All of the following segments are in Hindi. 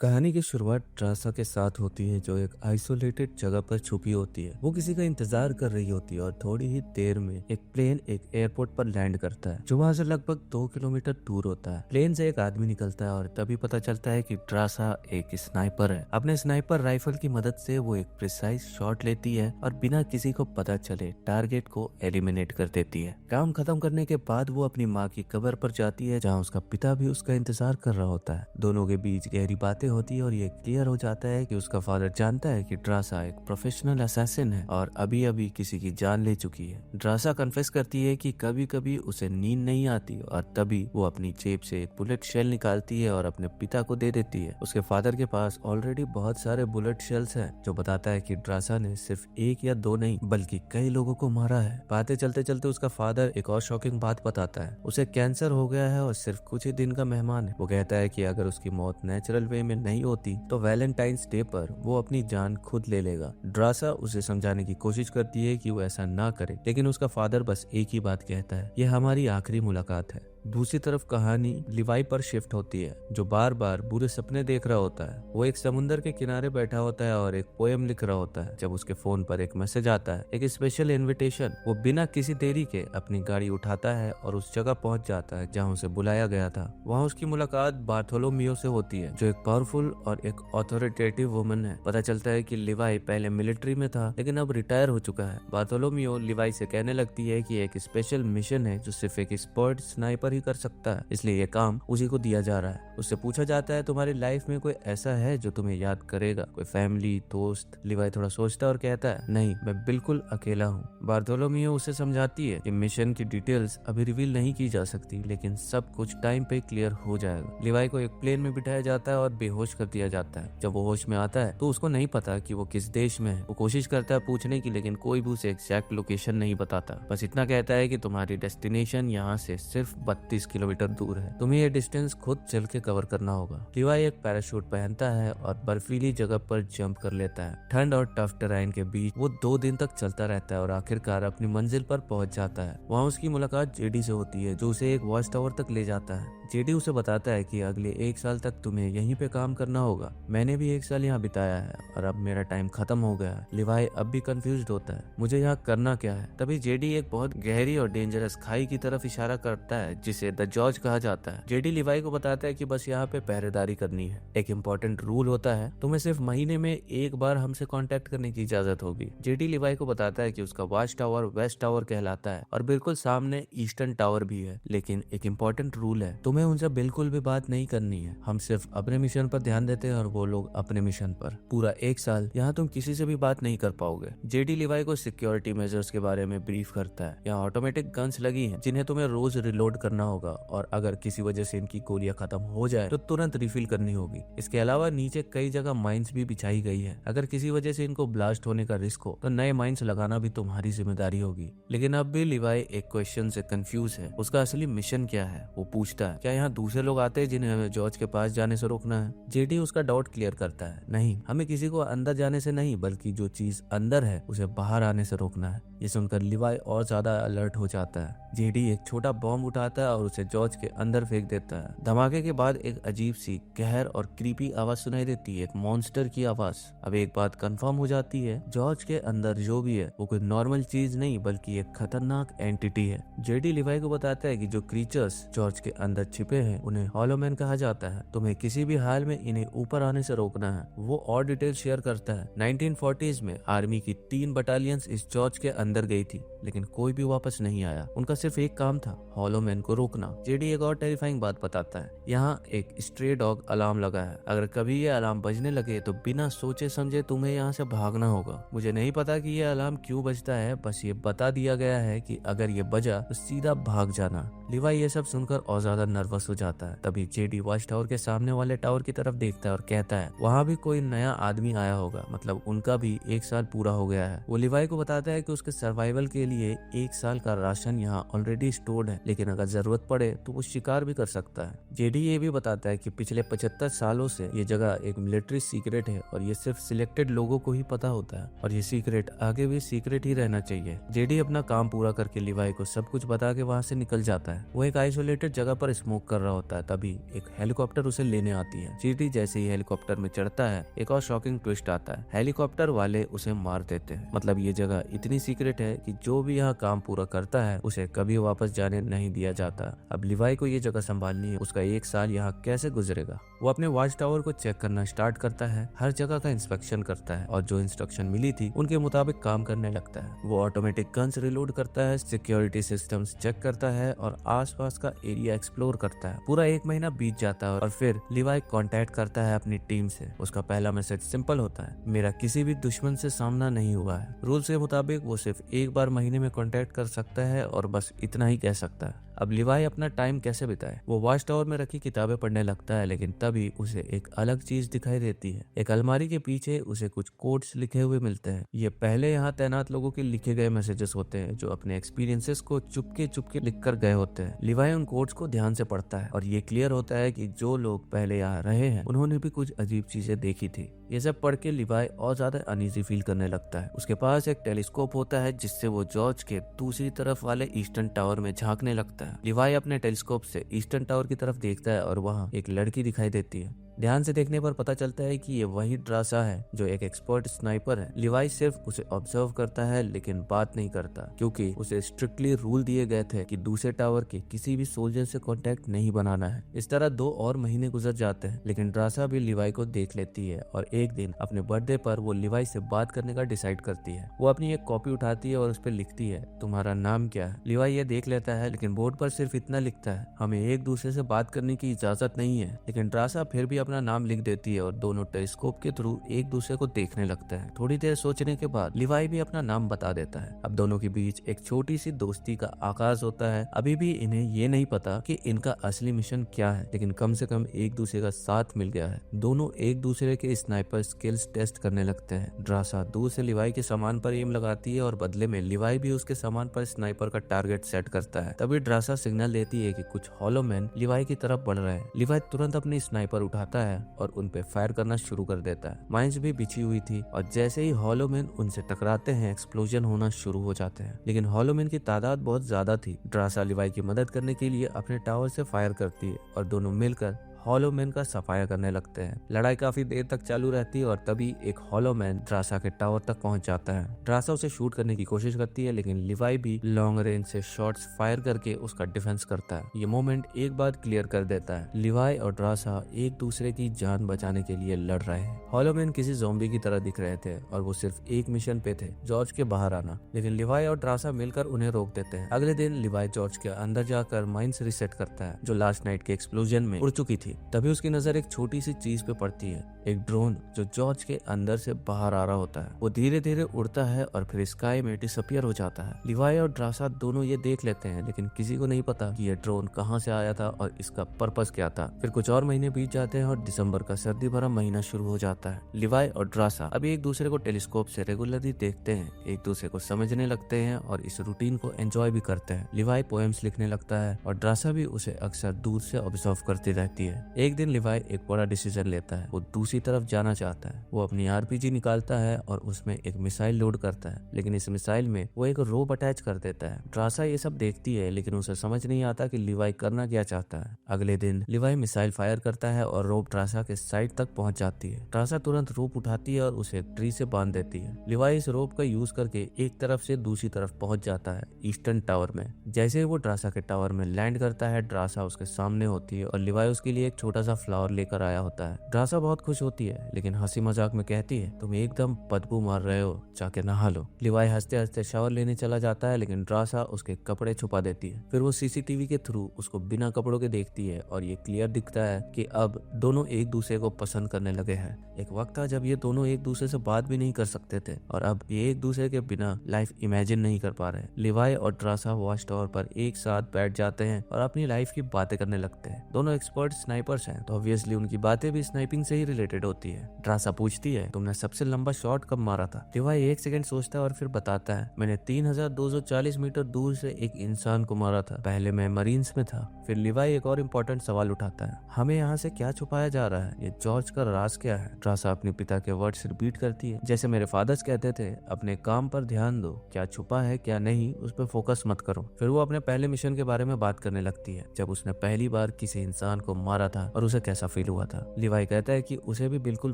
कहानी की शुरुआत ट्रासा के साथ होती है, जो एक आइसोलेटेड जगह पर छुपी होती है। वो किसी का इंतजार कर रही होती है और थोड़ी ही देर में एक प्लेन एक एयरपोर्ट पर लैंड करता है, जो वहां से लगभग 2 किलोमीटर दूर होता है। प्लेन से एक आदमी निकलता है और तभी पता चलता है कि ट्रासा एक स्नाइपर है। अपने स्नाइपर राइफल की मदद से वो एक प्रिसाइज शॉट लेती है और बिना किसी को पता चले टारगेट को एलिमिनेट कर देती है। काम खत्म करने के बाद वो अपनी माँ की कब्र पर जाती है, जहाँ उसका पिता भी उसका इंतजार कर रहा होता है। दोनों के बीच गहरी बातें होती है और ये क्लियर हो जाता है कि उसका फादर जानता है कि ड्रासा एक प्रोफेशनल असैसिन है और अभी अभी किसी की जान ले चुकी है। ड्रासा कन्फेस करती है कि कभी कभी उसे नींद नहीं आती और तभी वो अपनी जेब से एक बुलेट शेल निकालती है और अपने पिता को दे देती है। उसके फादर के पास ऑलरेडी बहुत सारे बुलेट शेल्स हैं, जो बताता है कि ड्रासा ने सिर्फ एक या दो नहीं बल्कि कई लोगों को मारा है। बातें चलते चलते उसका फादर एक और शॉकिंग बात बताता है। उसे कैंसर हो गया है और सिर्फ कुछ ही दिन का मेहमान है। वो कहता है कि अगर उसकी मौत नेचुरल वे में नहीं होती तो वैलेंटाइंस डे पर वो अपनी जान खुद ले लेगा। ड्रासा उसे समझाने की कोशिश करती है कि वो ऐसा ना करे, लेकिन उसका फादर बस एक ही बात कहता है, यह हमारी आखिरी मुलाकात है। दूसरी तरफ कहानी लिवाई पर शिफ्ट होती है, जो बार बार बुरे सपने देख रहा होता है। वो एक समुंदर के किनारे बैठा होता है और एक पोएम लिख रहा होता है, जब उसके फोन पर एक मैसेज आता है, एक स्पेशल इनविटेशन। वो बिना किसी देरी के अपनी गाड़ी उठाता है और उस जगह पहुंच जाता है जहां उसे बुलाया गया था। वहां उसकी मुलाकात बार्थोलोमियो से होती है, जो एक पावरफुल और एक ऑथोरिटेटिव वुमन है। पता चलता है कि लिवाई पहले मिलिट्री में था, लेकिन अब रिटायर हो चुका है। बार्थोलोमियो लिवाई से कहने लगती है कि एक स्पेशल मिशन है जो सिर्फ एक एक्सपर्ट स्नाइपर ही कर सकता है, इसलिए ये काम उसी को दिया जा रहा है। उससे पूछा जाता है, तुम्हारी लाइफ में कोई ऐसा है जो तुम्हें याद करेगा, कोई फैमिली, दोस्त? लिवाई थोड़ा सोचता है और कहता है, नहीं, मैं बिल्कुल अकेला हूँ। बार्थोलोमियो उसे समझाती है कि मिशन की डिटेल्स अभी रिवील नहीं की जा सकती, लेकिन सब कुछ टाइम पे क्लियर हो जाएगा। लिवाई को एक प्लेन में बिठाया जाता है और बेहोश कर दिया जाता है। जब वो होश में आता है तो उसको नहीं पता कि वो किस देश में है। वो कोशिश करता है पूछने की, लेकिन कोई भी उसे एग्जैक्ट लोकेशन नहीं बताता। बस इतना कहता है कि तुम्हारी डेस्टिनेशन यहाँ से सिर्फ 32 किलोमीटर दूर है, तुम्हें ये डिस्टेंस खुद चल के कवर करना होगा। लिवाई एक पैराशूट पहनता है और बर्फीली जगह पर जंप कर लेता है। ठंड और टफ टेराइन के बीच वो 2 दिन तक चलता रहता है और आखिरकार अपनी मंजिल पर पहुंच जाता है। वहाँ उसकी मुलाकात जेडी से होती है, जो उसे एक वॉच टावर तक ले जाता है। जेडी उसे बताता है कि अगले 1 साल तक तुम्हें यहीं पे काम करना होगा। मैंने भी 1 साल यहाँ बिताया है और अब मेरा टाइम खत्म हो गया है। लिवाई अब भी कंफ्यूज्ड होता है, मुझे यहाँ करना क्या है। तभी जेडी एक बहुत गहरी और डेंजरस खाई की तरफ इशारा करता है, जिसे द जॉर्ज कहा जाता है। जेडी लिवाई को बताता है कि बस यहाँ पे पहरेदारी करनी है। एक इम्पोर्टेंट रूल होता है, तुम्हें सिर्फ महीने में 1 बार हमसे कांटेक्ट करने की इजाजत होगी। जेडी लिवाई को बताता है कि उसका वॉच टावर वेस्ट टावर कहलाता है और बिल्कुल सामने ईस्टर्न टावर भी है, लेकिन एक इम्पोर्टेंट रूल है, तुम्हें उनसे बिल्कुल भी बात नहीं करनी है। हम सिर्फ अपने मिशन पर ध्यान देते हैं और वो लोग अपने मिशन पर। पूरा 1 साल यहाँ तुम किसी से भी बात नहीं कर पाओगे। जेडी लिवाई को सिक्योरिटी मेजर्स के बारे में ब्रीफ करता है। यहाँ ऑटोमेटिक गन्स लगी हैं, जिन्हें तुम्हें रोज रिलोड करना होगा और अगर किसी वजह से इनकी गोलियां खत्म हो जाए तो तुरंत रिफिल करनी होगी। इसके अलावा नीचे कई जगह माइंस भी बिछाई गई है। अगर किसी वजह से इनको ब्लास्ट होने का रिस्क हो तो नए माइंस लगाना भी तुम्हारी जिम्मेदारी होगी। लेकिन अब भी लिवाई एक क्वेश्चन से कंफ्यूज है, उसका असली मिशन क्या है। वो पूछता है, क्या यहाँ दूसरे लोग आते हैं जिन्हें हमें जॉर्ज के पास जाने से रोकना है? जेडी उसका डाउट क्लियर करता है, नहीं, हमें किसी को अंदर जाने से नहीं, बल्कि जो चीज अंदर है उसे बाहर आने से रोकना है। ये सुनकर लिवाई और ज्यादा अलर्ट हो जाता है। जेडी एक छोटा बॉम्ब उठाता है और उसे जॉर्ज के अंदर फेंक देता है। धमाके के बाद एक अजीब सी कहर और क्रीपी आवाज सुनाई देती है, एक मॉन्स्टर की आवाज। अब एक बात कंफर्म हो जाती है, जॉर्ज के अंदर जो भी है वो कोई नॉर्मल चीज नहीं बल्कि एक खतरनाक एंटिटी है। जेडी लिवाई को बताता है कि जो क्रीचर्स जॉर्ज के अंदर छिपे हैं उन्हें हॉलोमैन कहा जाता है। तुम्हें किसी भी हाल में इन्हें ऊपर आने से रोकना है। वो और डिटेल शेयर करता है। 1940s में आर्मी की 3 बटालियंस इस जॉर्ज के अंदर गई थी, लेकिन कोई भी वापस नहीं आया। उनका सिर्फ एक काम था, हॉलोमैन को रोकना। जेडी एक और टेरिफाइंग बात बताता है, यहाँ एक स्ट्रे डॉग अलार्म लगा है। अगर कभी ये अलार्म बजने लगे तो बिना सोचे समझे तुम्हें यहाँ से भागना होगा। मुझे नहीं पता कि ये अलार्म क्यों बजता है, बस ये बता दिया गया है कि अगर ये बजा तो सीधा भाग जाना। लिवाई ये सब सुनकर और ज्यादा नर्वस हो जाता है। तभी जेडी वॉच टावर के सामने वाले टावर की तरफ देखता है और कहता है, वहाँ भी कोई नया आदमी आया होगा, मतलब उनका भी 1 साल पूरा हो गया है। वो लिवाई को बताता है कि उसके सर्वाइवल के लिए 1 साल का राशन यहाँ ऑलरेडी स्टोर्ड है, लेकिन अगर जरूरत जरूरत पड़े तो वो शिकार भी कर सकता है। जेडी ये भी बताता है कि पिछले 75 सालों से ये जगह एक मिलिट्री सीक्रेट है और ये सिर्फ सिलेक्टेड लोगों को ही पता होता है और ये सीक्रेट आगे भी सीक्रेट ही रहना चाहिए। जेडी अपना काम पूरा करके लिवाई को सब कुछ बता के वहाँ से निकल जाता है। वो एक आइसोलेटेड जगह पर स्मोक कर रहा होता है, तभी एक हेलीकॉप्टर उसे लेने आती है। जेडी जैसे ही हेलीकॉप्टर में चढ़ता है एक और शॉकिंग ट्विस्ट आता है, हेलीकॉप्टर वाले उसे मार देते हैं। मतलब ये जगह इतनी सीक्रेट है कि जो भी यहाँ काम पूरा करता है उसे कभी वापस जाने नहीं दिया जाता। अब लिवाई को ये जगह संभालनी है, उसका 1 साल यहाँ कैसे गुजरेगा। वो अपने वॉच टावर को चेक करना स्टार्ट करता है, हर जगह का इंस्पेक्शन करता है और जो इंस्ट्रक्शन मिली थी उनके मुताबिक काम करने लगता है। वो ऑटोमेटिक गन्स रिलोड करता है, सिक्योरिटी सिस्टम्स चेक करता है और आसपास का एरिया एक्सप्लोर करता है। पूरा 1 महीना बीत जाता है और फिर लिवाई कांटेक्ट करता है अपनी टीम से। उसका पहला मैसेज सिंपल होता है, मेरा किसी भी दुश्मन से सामना नहीं हुआ है। रूल्स के मुताबिक वो सिर्फ 1 बार महीने में कांटेक्ट कर सकता है और बस इतना ही कह सकता है। अब लिवाई अपना टाइम कैसे बिताए। वो वॉच टावर में रखी किताबें पढ़ने लगता है, लेकिन तभी उसे एक अलग चीज दिखाई देती है। एक अलमारी के पीछे उसे कुछ कोड्स लिखे हुए मिलते हैं। ये पहले यहाँ तैनात लोगों के लिखे गए मैसेजेस होते हैं जो अपने एक्सपीरियंसेस को चुपके चुपके लिख कर गए होते हैं। लिवाई उन कोड्स को ध्यान से पढ़ता है और ये क्लियर होता है कि जो लोग पहले यहाँ रहे हैं उन्होंने भी कुछ अजीब चीजें देखी थी। ये सब पढ़ के लिवाई और ज्यादा अनईजी फील करने लगता है। उसके पास एक टेलीस्कोप होता है जिससे वो जॉर्ज के दूसरी तरफ वाले ईस्टर्न टावर में झांकने लगता है। लिवाई अपने टेलीस्कोप से ईस्टर्न टावर की तरफ देखता है और वहाँ एक लड़की दिखाई देती है। ध्यान से देखने पर पता चलता है कि ये वही ड्रासा है जो एक एक्सपर्ट स्नाइपर है। लिवाई सिर्फ उसे ऑब्जर्व करता है लेकिन बात नहीं करता, क्योंकि उसे स्ट्रिक्टली रूल दिए गए थे कि दूसरे टावर के किसी भी सोल्जर से कांटेक्ट नहीं बनाना है। इस तरह 2 और महीने गुजर जाते हैं, लेकिन ड्रासा भी लिवाई को देख लेती है और एक दिन अपने बर्थडे पर वो लिवाई से बात करने का डिसाइड करती है। वो अपनी एक कॉपी उठाती है और उस पर लिखती है, तुम्हारा नाम क्या है। लिवाई ये देख लेता है लेकिन बोर्ड पर सिर्फ इतना लिखता है, हमें एक दूसरे से बात करने की इजाजत नहीं है। लेकिन ड्रासा फिर भी अपना नाम लिख देती है और दोनों टेलीस्कोप के थ्रू एक दूसरे को देखने लगते हैं। थोड़ी देर सोचने के बाद लिवाई भी अपना नाम बता देता है। अब दोनों के बीच एक छोटी सी दोस्ती का आगाज होता है। अभी भी इन्हें ये नहीं पता कि इनका असली मिशन क्या है, लेकिन कम से कम एक दूसरे का साथ मिल गया है। दोनों एक दूसरे के स्नाइपर स्किल्स टेस्ट करने लगते हैं। ड्रासा दूर से लिवाई के सामान पर एम लगाती है और बदले में लिवाई भी उसके सामान पर स्नाइपर का टारगेट सेट करता है। तभी ड्रासा सिग्नल देती है कि कुछ हॉलो मैन लिवाई की तरफ बढ़ रहे हैं। लिवाई तुरंत अपनी स्नाइपर उठाता है और उन पे फायर करना शुरू कर देता है। माइंस भी बिछी हुई थी और जैसे ही हॉलो मैन उनसे टकराते हैं एक्सप्लोजन होना शुरू हो जाते हैं। लेकिन हॉलो मैन की तादाद बहुत ज्यादा थी। ड्रासा लिवाई की मदद करने के लिए अपने टावर से फायर करती है और दोनों मिलकर हॉलो मैन का सफाया करने लगते हैं। लड़ाई काफी देर तक चालू रहती है और तभी एक हॉलो मैन ड्रासा के टावर तक पहुंच जाता है। ड्रासा उसे शूट करने की कोशिश करती है, लेकिन लिवाई भी लॉन्ग रेंज से शॉट्स फायर करके उसका डिफेंस करता है। ये मोमेंट एक बात क्लियर कर देता है, लिवाई और ड्रासा एक दूसरे की जान बचाने के लिए लड़ रहे हैं। हॉलो मैन किसी ज़ॉम्बी की तरह दिख रहे थे और वो सिर्फ एक मिशन पे थे, जॉर्ज के बाहर आना। लेकिन लिवाई और ड्रासा मिलकर उन्हें रोक देते हैं। अगले दिन लिवाई जॉर्ज के अंदर जाकर माइंस रिसेट करता है जो लास्ट नाइट के एक्सप्लोजन में उड़ चुकी थी। तभी उसकी नजर एक छोटी सी चीज पे पड़ती है, एक ड्रोन जो जॉर्ज के अंदर से बाहर आ रहा होता है। वो धीरे धीरे उड़ता है और फिर स्काई में डिसअपियर हो जाता है। लिवाई और ड्रासा दोनों ये देख लेते हैं, लेकिन किसी को नहीं पता कि ये ड्रोन कहाँ से आया था और इसका पर्पस क्या था। फिर कुछ और महीने बीत जाते हैं और दिसंबर का सर्दी भरा महीना शुरू हो जाता है। लिवाई और ड्रासा अभी एक दूसरे को टेलीस्कोप से रेगुलरली देखते हैं, एक दूसरे को समझने लगते हैं और इस रूटीन को एंजॉय भी करते हैं। लिवाई पोएम्स लिखने लगता है और ड्रासा भी उसे अक्सर दूर से ऑब्जर्व करती रहती है। एक दिन लिवाई एक बड़ा डिसीजन लेता है, वो दूसरी तरफ जाना चाहता है। वो अपनी आरपीजी निकालता है और उसमें एक मिसाइल लोड करता है, लेकिन इस मिसाइल में वो एक रोप अटैच कर देता है। ड्रासा ये सब देखती है, लेकिन उसे समझ नहीं आता कि लिवाई करना क्या चाहता है। अगले दिन लिवाई मिसाइल फायर करता है और रोप ड्रासा के साइड तक पहुंच जाती है। ड्रासा तुरंत रोप उठाती है और उसे एक ट्री से बांध देती है। लिवाई इस रोप का यूज करके एक तरफ से दूसरी तरफ पहुंच जाता है ईस्टर्न टावर में। जैसे ही वो ड्रासा के टावर में लैंड करता है, ड्रासा उसके सामने होती है और लिवाई उसके लिए एक छोटा सा फ्लावर लेकर आया होता है। ड्रासा बहुत खुश होती है, लेकिन हंसी मजाक में कहती है, तुम एकदम बदबू मार रहे हो, जाके नहा लो। लिवाई हंसते हंसते शावर लेने चला जाता है, लेकिन ड्रासा उसके कपड़े छुपा देती है। फिर वो सीसीटीवी के थ्रू उसको बिना कपड़ों के देखती है और ये क्लियर दिखता है कि अब दोनों एक दूसरे को पसंद करने लगे हैं। एक वक्त था जब ये दोनों एक दूसरे से बात भी नहीं कर सकते थे और अब ये एक दूसरे के बिना लाइफ इमेजिन नहीं कर पा रहे। लिवाई और ड्रासा वॉच टावर पर एक साथ बैठ जाते हैं और अपनी लाइफ की बातें करने लगते हैं। दोनों एक्सपर्ट स्नाइपर स्नाइपर्स हैं तो ऑब्वियसली उनकी बातें भी स्नाइपिंग से ही रिलेटेड होती है। ड्रासा पूछती है तुमने सबसे लंबा शॉट कब मारा था? लिवाई 1 सेकंड सोचता है और फिर बताता है मैंने 3240 मीटर दूर से एक इंसान को मारा था। पहले मैं मरीन्स में था। फिर लिवाई एक और इम्पोर्टेंट सवाल उठाता है, हमें यहाँ से क्या छुपाया जा रहा है? ये जॉर्ज का राज क्या है? ड्रासा अपने पिता के वर्ड्स रिपीट करती है, जैसे मेरे फादर्स कहते थे, अपने काम पर ध्यान दो, क्या छुपा है क्या नहीं उस पर फोकस मत करो। फिर वो अपने पहले मिशन के बारे में बात करने लगती है, जब उसने पहली बार किसी इंसान को मारा था और उसे कैसा फील हुआ था। लिवाई कहता है कि उसे भी बिल्कुल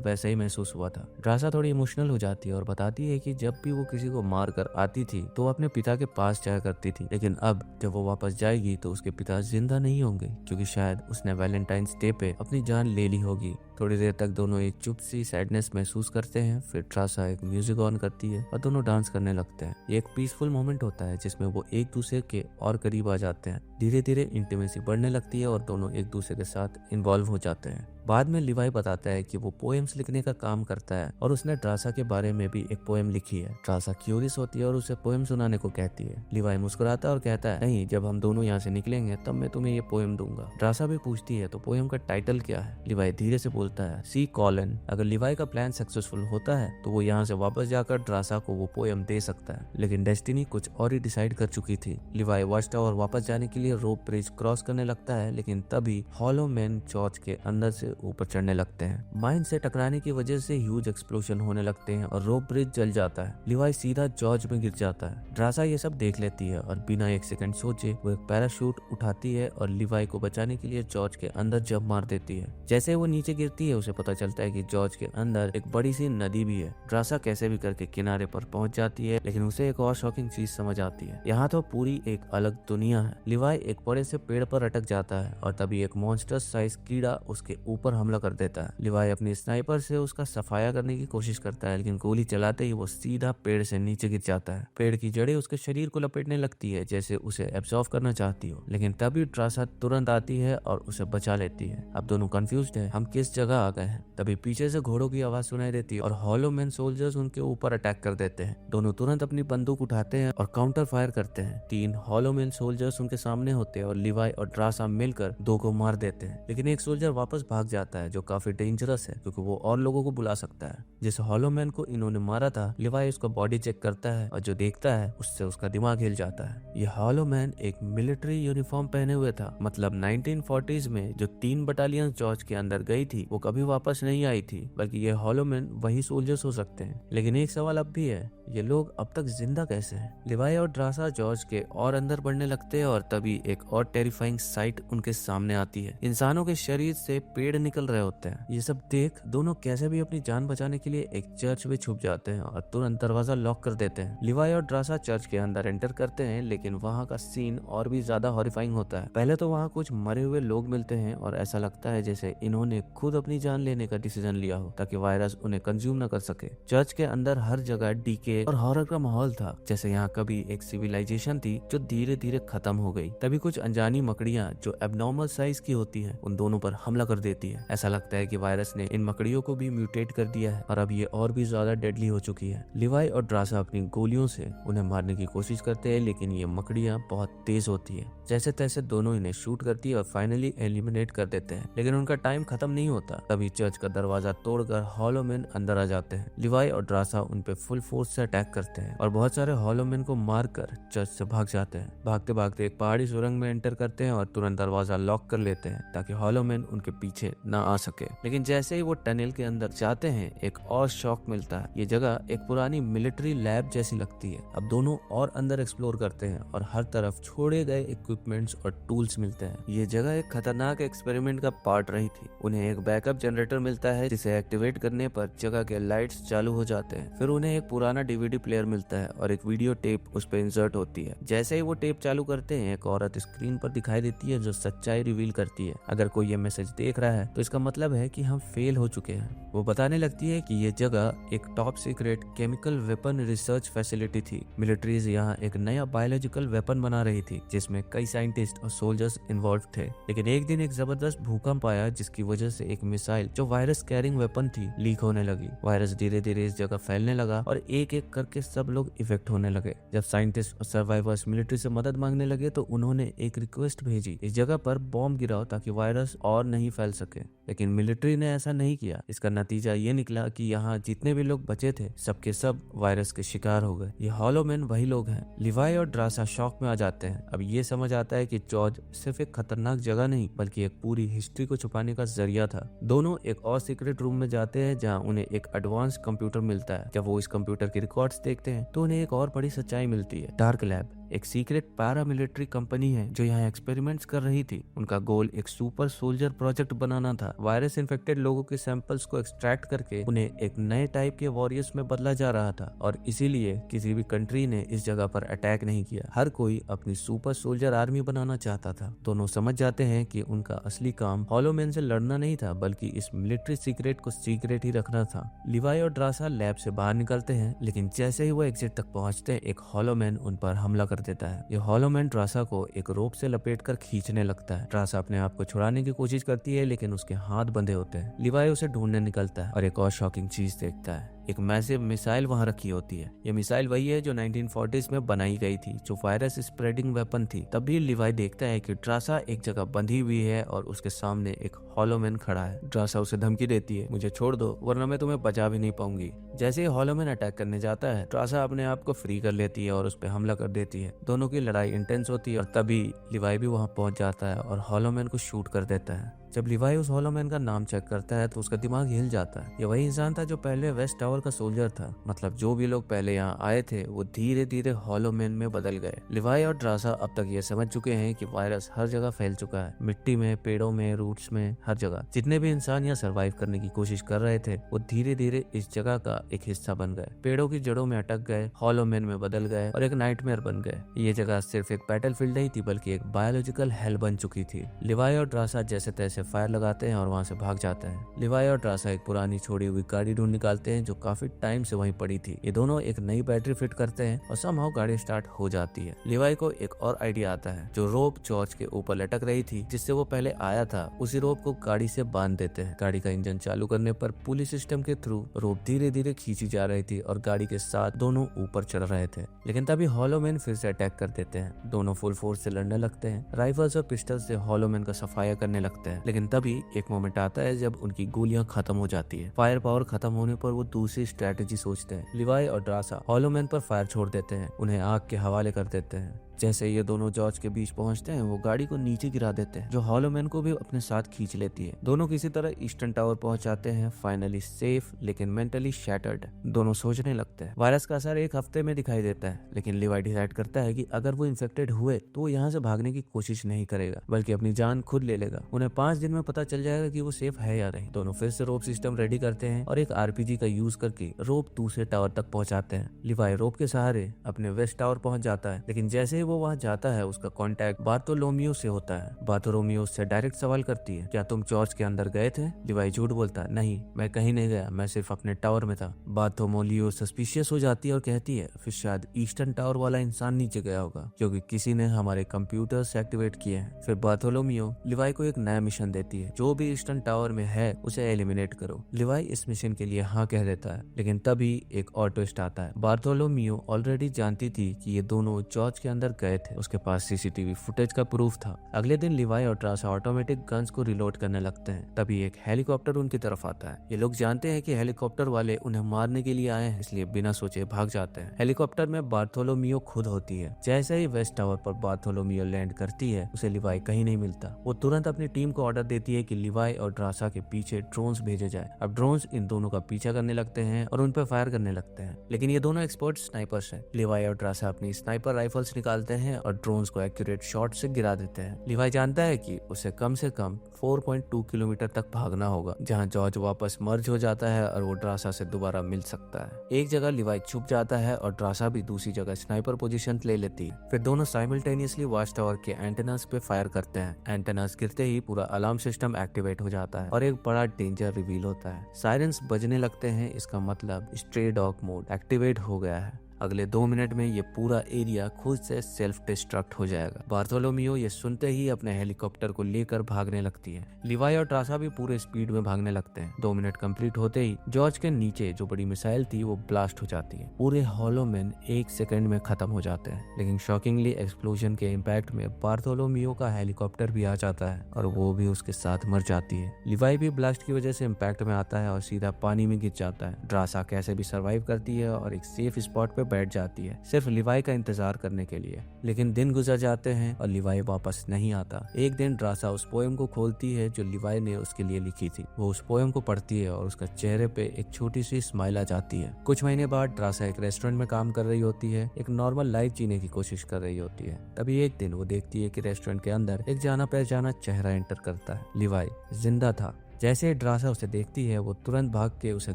वैसा ही महसूस हुआ था। ड्रासा थोड़ी इमोशनल हो जाती है और बताती है कि जब भी वो किसी को मार कर आती थी तो वो अपने पिता के पास जाया करती थी, लेकिन अब जब वो वापस जाएगी तो उसके पिता जिंदा नहीं होंगे, क्योंकि शायद उसने वैलेंटाइंस डे पे अपनी जान ले ली होगी। थोड़ी देर तक दोनों एक चुप सी सैडनेस महसूस करते हैं। फिर ड्रासा एक म्यूजिक ऑन करती है और दोनों डांस करने लगते हैं। ये एक पीसफुल मोमेंट होता है जिसमें वो एक दूसरे के और करीब आ जाते हैं। धीरे धीरे इंटीमेसी बढ़ने लगती है और दोनों एक दूसरे के साथ इन्वॉल्व हो जाते हैं। बाद में लिवाई बताता है कि वो पोएम्स लिखने का काम करता है और उसने ड्रासा के बारे में भी एक पोएम लिखी है। ड्रासा क्यूरियस होती है और उसे पोएम सुनाने को कहती है। लिवाई मुस्कुराता है और कहता है, नहीं, जब हम दोनों यहाँ से निकलेंगे तब मैं तुम्हें ये पोएम दूंगा। ड्रासा भी पूछती है, तो पोएम का टाइटल क्या है? लिवाई धीरे से बोलता है, सी कॉलन। अगर लिवाई का प्लान सक्सेसफुल होता है तो वो यहाँ से वापस जाकर ड्रासा को वो पोएम दे सकता है, लेकिन डेस्टिनी कुछ और ही डिसाइड कर चुकी थी। लिवाई वॉच टावर वापस जाने के लिए रोप ब्रिज क्रॉस करने लगता है, लेकिन तभी हॉलो मैन जॉर्ज के अंदर से ऊपर चढ़ने लगते हैं। माइन से टकराने की वजह से ह्यूज एक्सप्लोजन होने लगते हैं और रोप ब्रिज जल जाता है। लिवाई सीधा जॉर्ज में गिर जाता है। ड्रासा ये सब देख लेती है और बिना एक सेकंड सोचे वो एक पैराशूट उठाती है और लिवाई को बचाने के लिए जॉर्ज के अंदर जंप मार देती है। जैसे वो नीचे गिरती है उसे पता चलता है कि जॉर्ज के अंदर एक बड़ी सी नदी भी है। ड्रासा कैसे भी करके किनारे पर पहुंच जाती है, लेकिन उसे एक और शॉकिंग चीज समझ आती है, यहाँ तो पूरी एक अलग दुनिया है। लिवाई एक बड़े से पेड़ पर अटक जाता है और तभी एक मॉन्स्टर साइज कीड़ा उसके ऊपर हमला कर देता है। लिवाई अपनी स्नाइपर से उसका सफाया करने की कोशिश करता है, लेकिन गोली चलाते ही वो सीधा पेड़ से नीचे गिर जाता है। पेड़ की जड़ें उसके शरीर को लपेटने लगती है जैसे उसे एब्जॉर्ब करना चाहती हो, लेकिन तभी ड्रासा तुरंत आती है और उसे बचा लेती है। अब दोनों कंफ्यूज्ड है, हम किस जगह आ गए हैं। तभी पीछे से घोड़ों की आवाज सुनाई देती है और हॉलो मैन सोल्जर्स उनके ऊपर अटैक कर देते हैं। दोनों तुरंत अपनी बंदूक उठाते हैं और काउंटर फायर करते हैं। 3 हॉलो मैन सोल्जर्स उनके सामने होते हैं और लिवाई और ड्रासा मिलकर 2 को मार देते हैं, लेकिन एक सोल्जर वापस भाग जाता है जो काफी डेंजरस है क्योंकि वो और लोगों को बुला सकता है। जिस हॉलो मैन को इन्होंने मारा था, लिवाई उसका बॉडी चेक करता है और जो देखता है उससे उसका दिमाग हिल जाता है। ये हॉलो मैन एक मिलिट्री यूनिफॉर्म पहने हुए था, मतलब 1940s में जो 3 बटालियन जॉर्ज के अंदर गई थी वो कभी वापस नहीं आई थी, बल्कि ये हॉलो मैन वही सोल्जर्स हो सकते हैं। लेकिन एक सवाल अब भी है, ये लोग अब तक जिंदा कैसे हैं? लिवाई और ड्रासा जॉर्ज के और अंदर बढ़ने लगते हैं और तभी एक और टेरिफाइंग साइट उनके सामने आती है। इंसानों के शरीर से पेड़ निकल रहे होते हैं। ये सब देख दोनों कैसे भी अपनी जान बचाने के लिए एक चर्च में छुप जाते हैं और तुरंत दरवाजा लॉक कर देते हैं। लिवाई और ड्रासा चर्च के अंदर एंटर करते हैं, लेकिन वहाँ का सीन और भी ज्यादा हॉरिफाइंग होता है। पहले तो वहाँ कुछ मरे हुए लोग मिलते हैं और ऐसा लगता है जैसे इन्होंने खुद अपनी जान लेने का डिसीजन लिया हो ताकि वायरस उन्हें कंज्यूम न कर सके। चर्च के अंदर हर जगह डीके और हॉरर का माहौल था, जैसे यहाँ कभी एक सिविलाइजेशन थी जो धीरे धीरे खत्म हो गई। तभी कुछ अनजानी मकड़ियाँ जो एबनॉर्मल साइज की होती हैं उन दोनों पर हमला कर देती है। ऐसा लगता है कि वायरस ने इन मकड़ियों को भी म्यूटेट कर दिया है और अब ये और भी ज्यादा डेडली हो चुकी है। लिवाई और ड्रासा अपनी गोलियों से उन्हें मारने की कोशिश करते हैं, लेकिन ये मकड़ियाँ बहुत तेज होती है। जैसे तैसे दोनों इन्हें शूट करती है और फाइनली एलिमिनेट कर देते हैं, लेकिन उनका टाइम खत्म नहीं होता। तभी चर्च का दरवाजा तोड़कर हॉलो मैन अंदर आ जाते हैं। लिवाई और ड्रासा उन पे फुल फोर्स से अटैक करते हैं और बहुत सारे हॉलो मैन को मारकर चर्च से भाग जाते हैं। भागते भागते एक पहाड़ी सुरंग में एंटर करते हैं और तुरंत दरवाजा लॉक कर लेते हैं ताकि हॉलो मैन उनके पीछे न आ सके। लेकिन जैसे ही वो टनल के अंदर जाते हैं एक और शॉक मिलता है। ये जगह एक पुरानी मिलिट्री लैब जैसी लगती है। अब दोनों और अंदर एक्सप्लोर करते हैं और हर तरफ छोड़े गए इक्विपमेंट्स और टूल्स मिलते हैं। ये जगह एक खतरनाक एक्सपेरिमेंट का पार्ट रही थी। उन्हें एक बैकअप जनरेटर मिलता है जिसे एक्टिवेट करने पर जगह के लाइट्स चालू हो जाते हैं। फिर उन्हें एक पुराना डीवीडी प्लेयर मिलता है और एक वीडियो टेप उस पर इंसर्ट होती है। जैसे ही वो टेप चालू करते हैं एक औरत स्क्रीन पर दिखाई देती है जो सच्चाई रिवील करती है। अगर कोई ये मैसेज देख रहा है तो इसका मतलब है कि हम फेल हो चुके हैं। वो बताने लगती है कि ये जगह एक top secret chemical weapon research facility थी। मिलिट्रीज यहाँ एक नया बायोलॉजिकल वेपन बना रही थी जिसमें कई साइंटिस्ट और सोल्जर्स इन्वॉल्व थे। लेकिन एक दिन एक जबरदस्त भूकंप आया जिसकी वजह से एक मिसाइल जो वायरस कैरिंग वेपन थी लीक होने लगी। वायरस धीरे धीरे इस जगह फैलने लगा और एक एक करके सब लोग इफेक्ट होने लगे। जब साइंटिस्ट और सर्वाइवर्स मिलिट्री से मदद मांगने लगे तो उन्होंने एक रिक्वेस्ट भेजी, इस जगह पर बॉम्ब गिराओ ताकि वायरस और नहीं फैल सके। लेकिन मिलिट्री ने ऐसा नहीं किया। इसका नतीजा ये निकला कि यहाँ जितने भी लोग बचे थे सबके सब वायरस के शिकार हो गए। ये हॉलो मैन वही लोग हैं। लिवाई और ड्रासा शॉक में आ जाते हैं। अब ये समझ आता है कि जॉर्ज सिर्फ एक खतरनाक जगह नहीं बल्कि एक पूरी हिस्ट्री को छुपाने का जरिया था। दोनों एक और सीक्रेट रूम में जाते हैं जहाँ उन्हें एक एडवांस कंप्यूटर मिलता है। जब वो इस कंप्यूटर की रिकॉर्ड्स देखते हैं तो उन्हें एक और बड़ी सच्चाई मिलती है। डार्क लैब एक सीक्रेट पैरामिलिट्री कंपनी है जो यहाँ एक्सपेरिमेंट्स कर रही थी। उनका गोल एक सुपर सोल्जर प्रोजेक्ट बनाना था। वायरस इन्फेक्टेड लोगों के सैंपल्स को एक्सट्रैक्ट करके उन्हें एक नए टाइप के वॉरियर्स में बदला जा रहा था और इसीलिए किसी भी कंट्री ने इस जगह पर अटैक नहीं किया। हर कोई अपनी सुपर सोल्जर आर्मी बनाना चाहता था। दोनों समझ जाते हैं कि उनका असली काम हॉलो मैन से लड़ना नहीं था बल्कि इस मिलिट्री सीक्रेट को सीक्रेट ही रखना था। लिवाई और ड्रासा लैब से बाहर निकलते हैं लेकिन जैसे ही वो एग्जिट तक पहुंचते हैं एक हॉलो मैन उन पर हमला कर देता है। ये हॉलो मैन ड्रासा को एक रोप से लपेटकर खींचने लगता है। ड्रासा अपने आप को छुड़ाने की कोशिश करती है लेकिन उसके हाथ बंधे होते हैं। लिवाई उसे ढूंढने निकलता है और एक और शॉकिंग चीज देखता है। एक मैसिव मिसाइल वहां रखी होती है। ये मिसाइल वही है जो 1940s में बनाई गई थी, जो वायरस स्प्रेडिंग वेपन थी। तब भी लिवाई देखता है कि ड्रासा एक जगह बंधी हुई है और उसके सामने एक हॉलो मैन खड़ा है। ड्रासा उसे धमकी देती है, मुझे छोड़ दो वरना मैं तुम्हें बचा भी नहीं पाऊंगी। जैसे ही हॉलो मैन अटैक करने जाता है ड्रासा अपने आप को फ्री कर लेती है और उस पर हमला कर देती है। दोनों की लड़ाई इंटेंस होती है और तभी लिवाई भी वहां पहुंच जाता है और हॉलो मैन को शूट कर देता है। जब लिवाई उस हॉलो मैन का नाम चेक करता है तो उसका दिमाग हिल जाता है। ये वही इंसान था जो पहले वेस्ट टावर का सोल्जर था। मतलब जो भी लोग पहले यहाँ आए थे वो धीरे धीरे हॉलो मैन में बदल गए। लिवाई और ड्रासा अब तक ये समझ चुके हैं कि वायरस हर जगह फैल चुका है, मिट्टी में, पेड़ों में, रूट्स में, हर जगह। जितने भी इंसान यहाँ सर्वाइव करने की कोशिश कर रहे थे वो धीरे धीरे इस जगह का एक हिस्सा बन गए। पेड़ों की जड़ों में अटक गए, हॉलो मैन में बदल गए और एक नाइटमेयर बन गए। ये जगह सिर्फ एक बैटलफील्ड नहीं थी बल्कि एक बायोलॉजिकल हेल बन चुकी थी। लिवाई और ड्रासा जैसे तैसे फायर लगाते हैं और वहां से भाग जाते हैं। लिवाई और ड्रासा एक पुरानी छोड़ी हुई गाड़ी ढूंढ निकालते हैं जो काफी टाइम से वहीं पड़ी थी। ये दोनों एक नई बैटरी फिट करते हैं और समहाउ गाड़ी स्टार्ट हो जाती है। लिवाई को एक और आइडिया आता है। जो रोप जॉर्ज के ऊपर लटक रही थी जिससे वो पहले आया था, उसी रोप को गाड़ी से बांध देते हैं। गाड़ी का इंजन चालू करने पर पुली सिस्टम के थ्रू रोप धीरे धीरे खींची जा रही थी और गाड़ी के साथ दोनों ऊपर चढ़ रहे थे। लेकिन तभी हॉलो मैन फिर से अटैक कर देते हैं। दोनों फुल फोर्स से लड़ने लगते हैं। राइफल्स और पिस्टल से हॉलो मैन का सफाया करने लगते हैं। लेकिन तभी एक मोमेंट आता है जब उनकी गोलियां खत्म हो जाती है। फायर पावर खत्म होने पर वो दूसरी स्ट्रेटेजी सोचते हैं। लिवाई और ड्रासा हॉलो मैन पर फायर छोड़ देते हैं, उन्हें आग के हवाले कर देते हैं। जैसे ये दोनों जॉर्ज के बीच पहुंचते हैं वो गाड़ी को नीचे गिरा देते हैं जो हॉलो मैन को भी अपने साथ खींच लेती है। दोनों किसी तरह ईस्टर्न टावर पहुंच जाते हैं, फाइनली सेफ लेकिन मेंटली शैटर्ड। दोनों सोचने लगते हैं। वायरस का असर एक हफ्ते में दिखाई देता है लेकिन लिवाई डिसाइड करता है कि अगर वो इन्फेक्टेड हुए तो वो यहाँ से भागने की कोशिश नहीं करेगा बल्कि अपनी जान खुद ले लेगा। उन्हें 5 दिन में पता चल जाएगा कि वो सेफ है या नहीं। दोनों फिर से रोप सिस्टम रेडी करते हैं और एक आरपीजी का यूज करके रोप दूसरे टावर तक पहुंचाते हैं। लिवाई रोप के सहारे अपने वेस्ट टावर पहुंच जाता है लेकिन जैसे ही वो वहां जाता है उसका कांटेक्ट बार्थोलोमियो से होता है। बार्थोलोमियो उससे डायरेक्ट सवाल करती है, क्या तुम जॉर्ज के अंदर गए थे? लिवाई झूठ बोलता है, नहीं मैं कहीं नहीं गया, मैं सिर्फ अपने टावर में था। बार्थोलोमियो सस्पिशियस हो जाती है और कहती है फिर शायद ईस्टर्न टावर वाला इंसान नीचे गया होगा क्योंकि किसी ने हमारे कंप्यूटर से एक्टिवेट किए हैं। फिर बार्थोलोमियो लिवाई को एक नया मिशन देती है, जो भी ईस्टर्न टावर में है उसे एलिमिनेट करो। लिवाई इस मिशन के लिए हाँ कह देता है लेकिन तभी एक और ट्विस्ट आता है। बार्थोलोमियो ऑलरेडी जानती थी कि ये दोनों जॉर्ज के अंदर गए थे, उसके पास सीसीटीवी फुटेज का प्रूफ था। अगले दिन लिवाई और ड्रासा ऑटोमेटिक गन्स को रिलोड करने लगते हैं। तभी एक हेलीकॉप्टर उनकी तरफ आता है। ये लोग जानते हैं कि हेलीकॉप्टर वाले उन्हें मारने के लिए आए हैं, इसलिए बिना सोचे भाग जाते हैं। हेलीकॉप्टर में बार्थोलोमियो खुद होती है। जैसे ही वेस्ट टावर पर बार्थोलोमियो लैंड करती है उसे लिवाई कहीं नहीं मिलता। वो तुरंत अपनी टीम को ऑर्डर देती है कि लिवाई और ड्रासा के पीछे ड्रोन्स भेजे जाए। अब ड्रोन्स इन दोनों का पीछा करने लगते हैं और उन पर फायर करने लगते हैं लेकिन ये दोनों एक्सपर्ट स्नाइपर्स हैं। लिवाई और ड्रासा अपनी स्नाइपर राइफल्स निकालते निकालते हैं और ड्रोन्स को एक्यूरेट शॉट से गिरा देते हैं। लिवाई जानता है कि उसे कम से कम 4.2 किलोमीटर तक भागना होगा, जहां जॉर्ज वापस मर्ज हो जाता है और वो ड्रासा से दोबारा मिल सकता है। एक जगह लिवाई छुप जाता है और ड्रासा भी दूसरी जगह स्नाइपर पोजीशन ले लेती है। फिर दोनों साइमल्टेनियसली वॉच टावर के एंटेनास पे फायर करते हैं। एंटेनास गिरते ही पूरा अलार्म सिस्टम एक्टिवेट हो जाता है और एक बड़ा डेंजर रिवील होता है। सायरन्स बजने लगते हैं, इसका मतलब स्ट्रे डॉग मोड एक्टिवेट हो गया है। अगले 2 मिनट में ये पूरा एरिया खुद से सेल्फ डिस्ट्रक्ट हो जाएगा। बार्थोलोमियो ये सुनते ही अपने हेलीकॉप्टर को लेकर भागने लगती है। लिवाई और ट्रासा भी पूरे स्पीड में भागने लगते हैं। 2 मिनट कंप्लीट होते ही जॉर्ज के नीचे जो बड़ी मिसाइल थी वो ब्लास्ट हो जाती है। पूरे हॉलो मैन 1 सेकंड में खत्म हो जाते हैं, लेकिन शॉकिंगली एक्सप्लोजन के इम्पैक्ट में बार्थोलोमियो का हेलीकॉप्टर भी आ जाता है और वो भी उसके साथ मर जाती है। लिवाई भी ब्लास्ट की वजह से इम्पैक्ट में आता है और सीधा पानी में गिर जाता है। ड्रासा कैसे भी सर्वाइव करती है और एक सेफ स्पॉट पे बैठ जाती है, सिर्फ लिवाई का इंतजार करने के लिए। लेकिन दिन गुजर जाते हैं और लिवाई वापस नहीं आता। एक दिन ड्रासा उस पोएम को खोलती है जो लिवाई ने उसके लिए लिखी थी। वो उस पोएम को पढ़ती है और उसका चेहरे पे एक छोटी सी स्माइल आ जाती है। कुछ महीने बाद ड्रासा एक रेस्टोरेंट में काम कर रही होती है, एक नॉर्मल लाइफ जीने की कोशिश कर रही होती है। तभी एक दिन वो देखती है कि रेस्टोरेंट के अंदर एक जाना पहचाना चेहरा एंटर करता है। लिवाई जिंदा था। जैसे ड्रासा उसे देखती है वो तुरंत भाग के उसे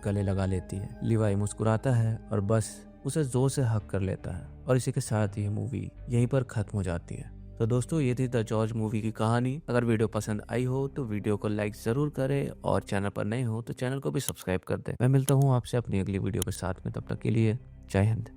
गले लगा लेती है। लिवाई मुस्कुराता है और बस उसे जोर से हक कर लेता है और इसी के साथ ये मूवी यहीं पर खत्म हो जाती है। तो दोस्तों ये थी द जॉर्ज मूवी की कहानी। अगर वीडियो पसंद आई हो तो वीडियो को लाइक जरूर करें और चैनल पर नए हो तो चैनल को भी सब्सक्राइब कर दें। मैं मिलता हूँ आपसे अपनी अगली वीडियो के साथ में, तब तक के लिए जय हिंद।